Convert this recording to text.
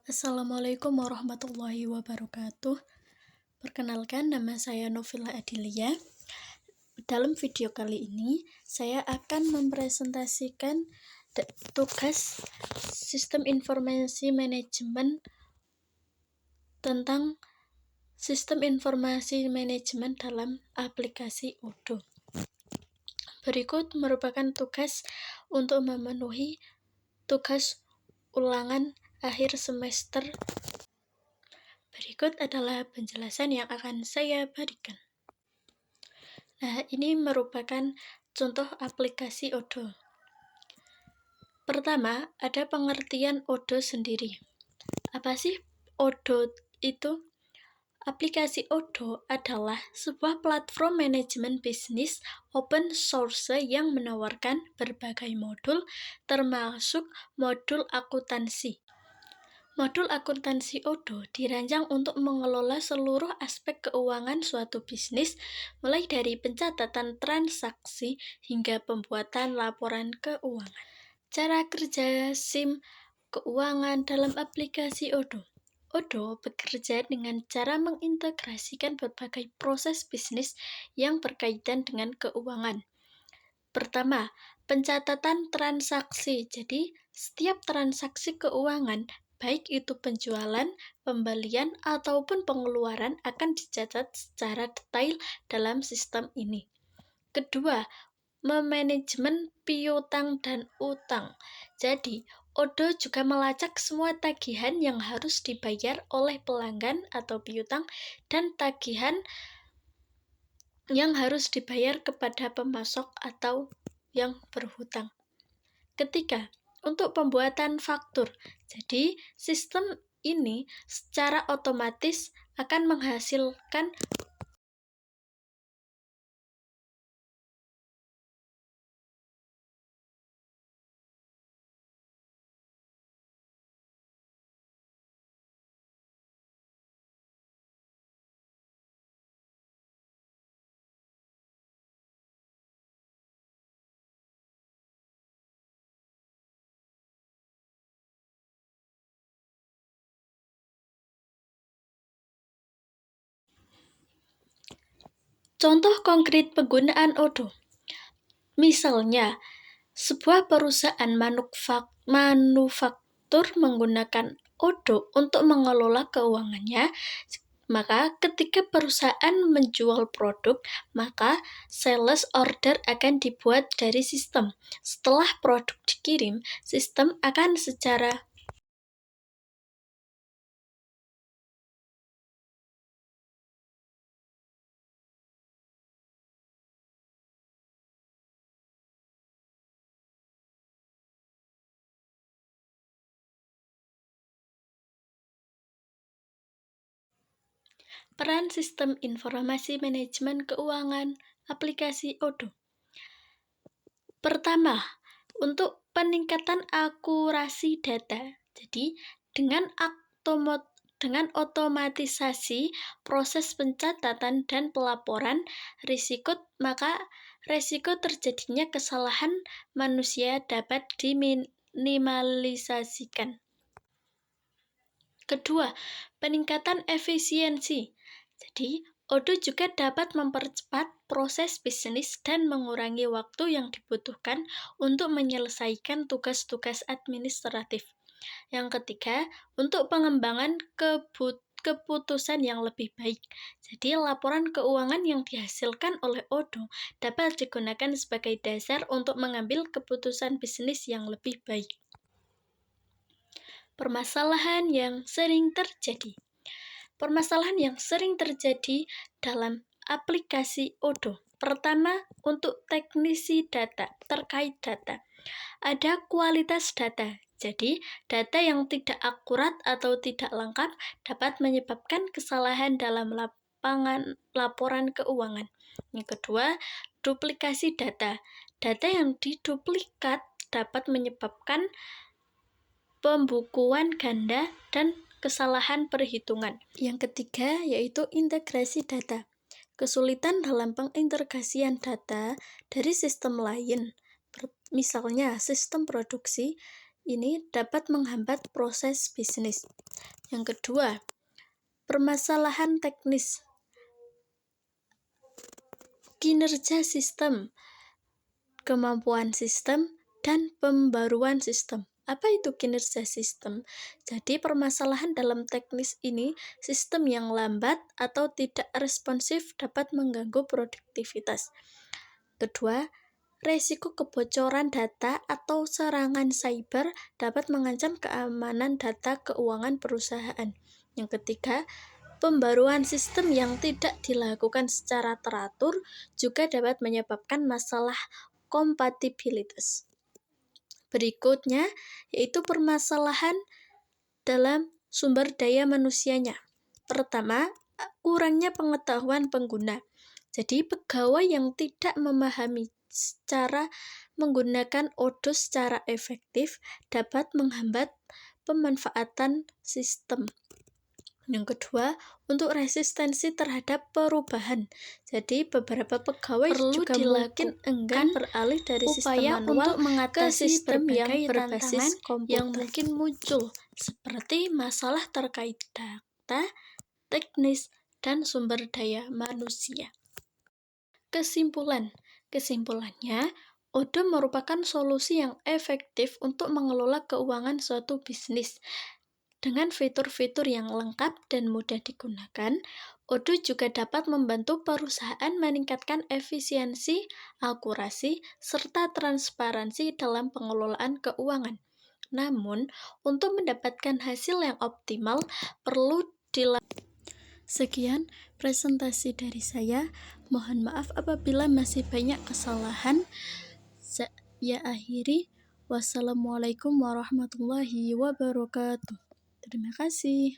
Assalamualaikum warahmatullahi wabarakatuh. Perkenalkan, nama saya Novila Adilia. Dalam video kali ini, saya akan mempresentasikan tugas Sistem Informasi Manajemen tentang Sistem Informasi Manajemen dalam aplikasi Odoo. Berikut merupakan tugas untuk memenuhi tugas ulangan akhir semester. Berikut adalah penjelasan yang akan saya berikan. Nah, ini merupakan contoh aplikasi Odoo. Pertama, ada pengertian Odoo sendiri. Apa sih Odoo itu? Aplikasi Odoo adalah sebuah platform manajemen bisnis open source yang menawarkan berbagai modul, termasuk modul akuntansi. Modul akuntansi Odoo dirancang untuk mengelola seluruh aspek keuangan suatu bisnis, mulai dari pencatatan transaksi hingga pembuatan laporan keuangan. Cara kerja SIM keuangan dalam aplikasi Odoo. Odoo bekerja dengan cara mengintegrasikan berbagai proses bisnis yang berkaitan dengan keuangan. Pertama, pencatatan transaksi. Jadi, setiap transaksi keuangan, baik itu penjualan, pembelian, ataupun pengeluaran akan dicatat secara detail dalam sistem ini. Kedua, memanajemen piutang dan utang. Jadi, Odoo juga melacak semua tagihan yang harus dibayar oleh pelanggan atau piutang dan tagihan yang harus dibayar kepada pemasok atau yang berhutang. Ketiga, untuk pembuatan faktur. Jadi, sistem ini secara otomatis akan menghasilkan contoh konkret penggunaan Odoo. Misalnya, sebuah perusahaan manufaktur menggunakan Odoo untuk mengelola keuangannya. Maka ketika perusahaan menjual produk, maka sales order akan dibuat dari sistem. Setelah produk dikirim, sistem akan secara peran sistem informasi manajemen keuangan aplikasi Odoo. Pertama, untuk peningkatan akurasi data. Jadi, dengan otomatisasi proses pencatatan dan pelaporan maka risiko terjadinya kesalahan manusia dapat diminimalisasikan. Kedua, peningkatan efisiensi. Jadi, Odoo juga dapat mempercepat proses bisnis dan mengurangi waktu yang dibutuhkan untuk menyelesaikan tugas-tugas administratif. Yang ketiga, untuk pengembangan keputusan yang lebih baik. Jadi, laporan keuangan yang dihasilkan oleh Odoo dapat digunakan sebagai dasar untuk mengambil keputusan bisnis yang lebih baik. Permasalahan yang sering terjadi. Permasalahan yang sering terjadi dalam aplikasi Odoo. Pertama, untuk teknisi data, terkait data. Ada kualitas data. Jadi, data yang tidak akurat atau tidak lengkap dapat menyebabkan kesalahan dalam laporan keuangan. Yang kedua, duplikasi data. Data yang diduplikat dapat menyebabkan pembukuan ganda dan kesalahan perhitungan. Yang ketiga yaitu integrasi data. Kesulitan dalam pengintegrasian data dari sistem lain, misalnya sistem produksi, ini dapat menghambat proses bisnis. Yang kedua, permasalahan teknis. Kinerja sistem, kemampuan sistem, dan pembaruan sistem. Apa itu kinerja sistem? Jadi permasalahan dalam teknis ini, sistem yang lambat atau tidak responsif dapat mengganggu produktivitas. Kedua, resiko kebocoran data atau serangan cyber dapat mengancam keamanan data keuangan perusahaan. Yang ketiga, pembaruan sistem yang tidak dilakukan secara teratur juga dapat menyebabkan masalah kompatibilitas. Berikutnya, yaitu permasalahan dalam sumber daya manusianya. Pertama, kurangnya pengetahuan pengguna. Jadi, pegawai yang tidak memahami cara menggunakan Odoo secara efektif dapat menghambat pemanfaatan sistem. Yang kedua, untuk resistensi terhadap perubahan. Jadi, beberapa pegawai perlu juga mungkin enggan beralih dari sistem manual ke sistem yang berbasis komputer yang mungkin muncul, seperti masalah terkait data, teknis, dan sumber daya manusia. Kesimpulannya, Odoo merupakan solusi yang efektif untuk mengelola keuangan suatu bisnis. Dengan fitur-fitur yang lengkap dan mudah digunakan, Odoo juga dapat membantu perusahaan meningkatkan efisiensi, akurasi, serta transparansi dalam pengelolaan keuangan. Namun, untuk mendapatkan hasil yang optimal, perlu dilakukan. Sekian presentasi dari saya. Mohon maaf apabila masih banyak kesalahan. Saya akhiri. Wassalamualaikum warahmatullahi wabarakatuh. Terima kasih.